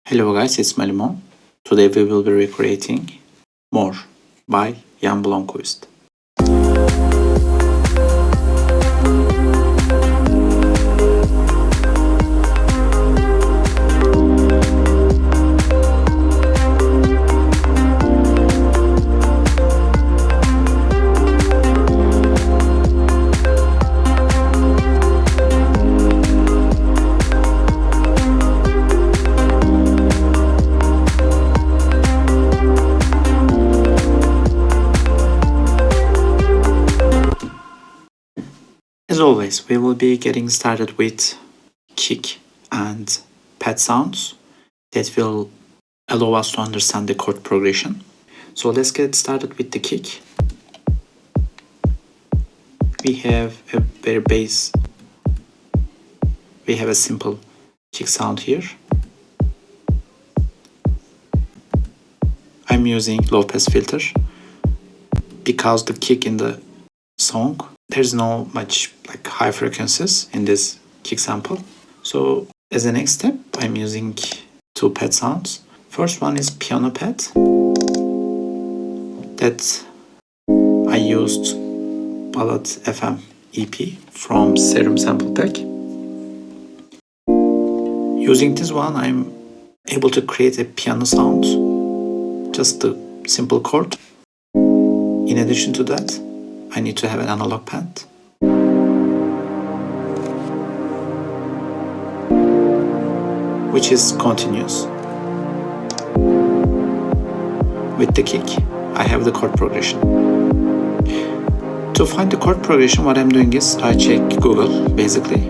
Hello guys, it's Malimon. Today we will be recreating More by Blomqvist. As always, we will be getting started with kick and pad sounds that will allow us to understand the chord progression. So let's get started with the kick. We have a very bass, we have a simple kick sound here. I'm using low pass filter because the kick in the song, there's no much like high frequencies in this kick sample. So as a next step, I'm using two pad sounds. First one is piano pad that I used Ballad FM EP from Serum sample pack. Using this one, I'm able to create a piano sound, just a simple chord. In addition to that, I need to have an analog pad. Which is continuous. With the kick, I have the chord progression. To find the chord progression, what I'm doing is I check Google, basically.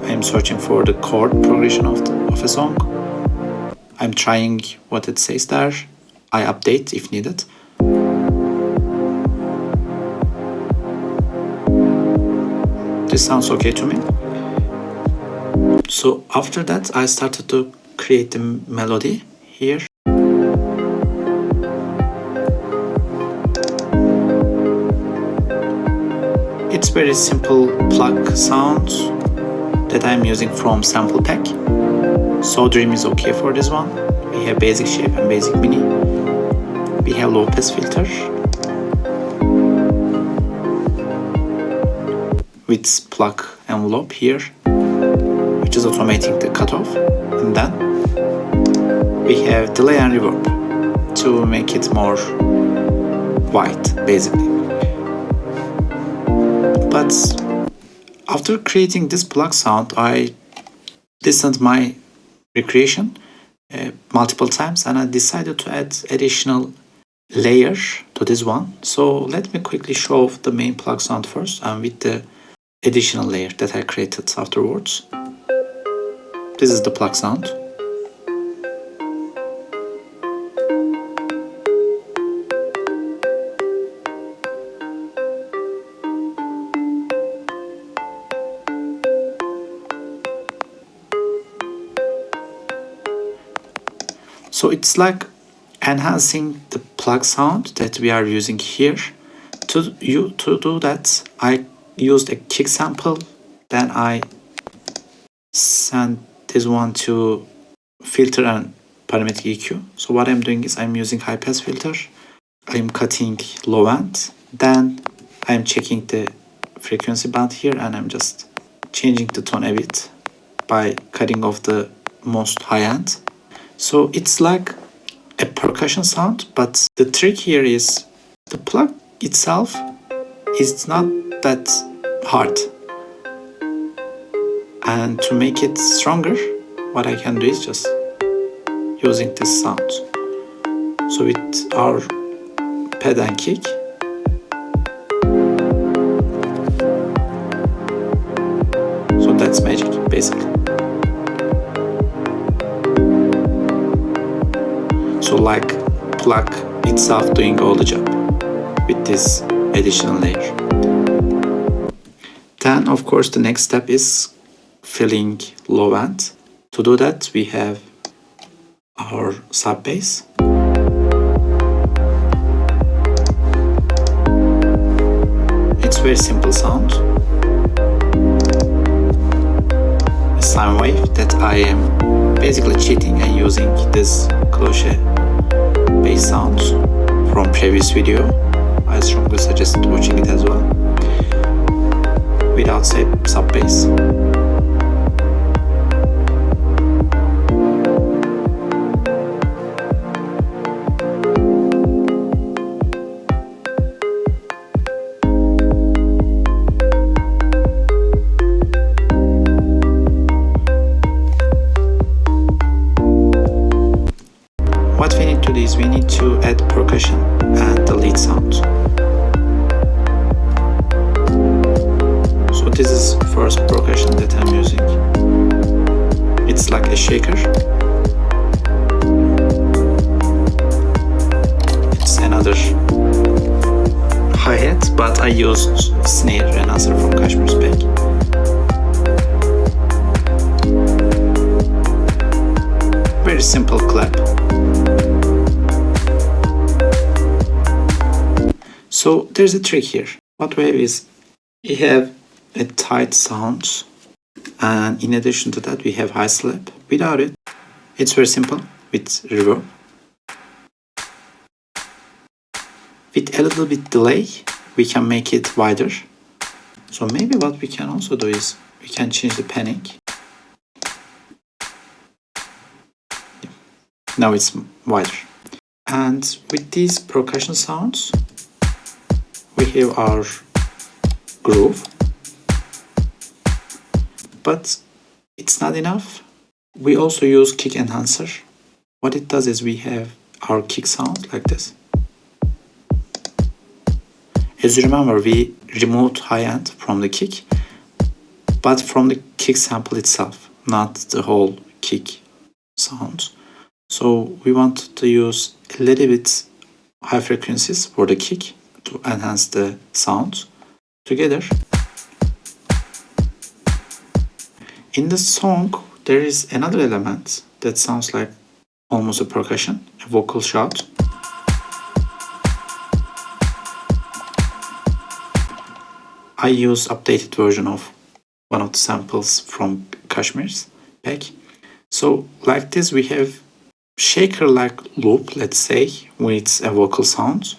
I'm searching for the chord progression of a song. I'm trying what it says there. I update if needed. This sounds okay to me. So after that, I started to create the melody here. It's very simple plug sounds that I'm using from sample pack. So Dream is okay for this one. We have basic shape and basic mini. We have low pass filter with plug envelope here, which is automating the cutoff, and then we have delay and reverb to make it more white, basically. But after creating this plug sound, I listened my recreation multiple times and I decided to add additional layer to this one. So let me quickly show off the main plug sound first and with the additional layer that I created afterwards. This is the plug sound. So it's like enhancing the plug sound that we are using here. To do that, I used a kick sample, then I sent this one to filter and parametric EQ. So what I'm doing is I'm using high pass filter, I'm cutting low end, then I'm checking the frequency band here and I'm just changing the tone a bit by cutting off the most high end. So it's like a percussion sound, but the trick here is the plug itself is not that hard. And to make it stronger, what I can do is just using this sound. So with our pad and kick, so that's magic, basically. So like plug itself doing all the job with this additional layer. Then of course the next step is filling low end. To do that we have our sub bass. It's very simple sound. A sine wave that I am basically cheating and using this cloche bass sound from previous video. I strongly suggest watching it as well without sub bass. What we need to do is we need to add percussion and the lead sound. So this is first percussion that I'm using. It's like a shaker. It's another hi-hat, but I used snare enhancer from Kashmir's pack. Very simple clap. So there's a trick here. What we have is we have a tight sound, and in addition to that we have high slap. Without it, it's very simple with reverb. With a little bit delay, we can make it wider. So maybe what we can also do is we can change the panning. Now it's wider. And with these percussion sounds, we have our groove, but it's not enough. We also use kick enhancer. What it does is we have our kick sound like this. As you remember, we removed high end from the kick, but from the kick sample itself, not the whole kick sound. So we want to use a little bit high frequencies for the kick to enhance the sound together. In the song, there is another element that sounds like almost a percussion, a vocal shout. I use updated version of one of the samples from Kashmir's pack. So like this, we have shaker-like loop, let's say, with a vocal sound.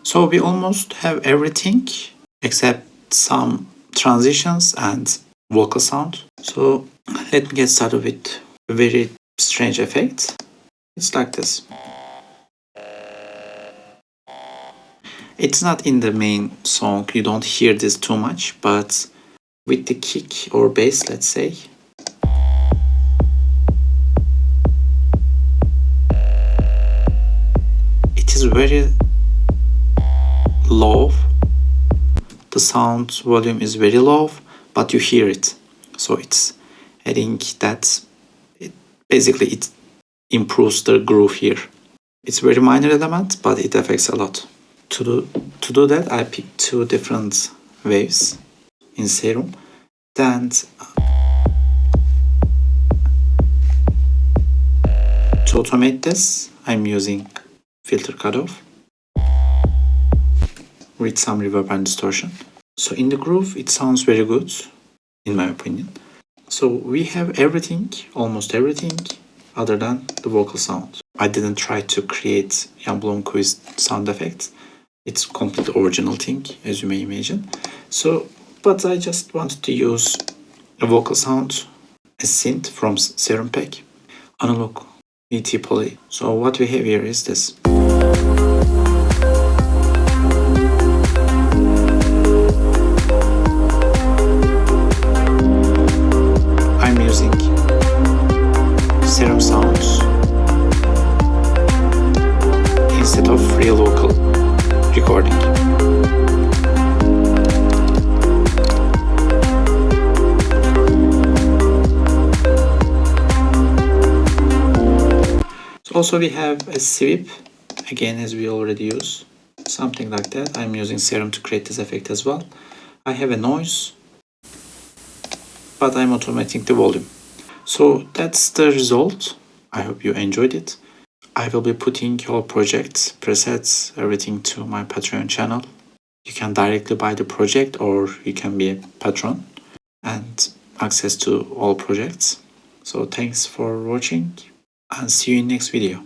So we almost have everything except some transitions and vocal sound. So let me get started with a very strange effect. It's like this. It's not in the main song, you don't hear this too much, but with the kick or bass, let's say, it is very low. The sound volume is very low, but you hear it. So it's adding that it improves the groove here. It's very minor element, but it affects a lot. To do that, I picked two different waves in Serum. Then to automate this, I'm using filter cutoff with some reverb and distortion. So in the groove, it sounds very good, in my opinion. So we have everything, almost everything, other than the vocal sound. I didn't try to create Jan Blomqvist sound effects. It's completely original thing, as you may imagine. So, but I just wanted to use a vocal sound, a synth from Serum pack, analog VT poly. So what we have here is this. I'm using Serum sounds instead of real vocal recording. So also we have a sweep, again as we already use, something like that. I'm using Serum to create this effect as well. I have a noise, but I'm automating the volume. So that's the result. I hope you enjoyed it. I will be putting all projects, presets, everything to my Patreon channel. You can directly buy the project or you can be a patron and access to all projects. So thanks for watching and see you in next video.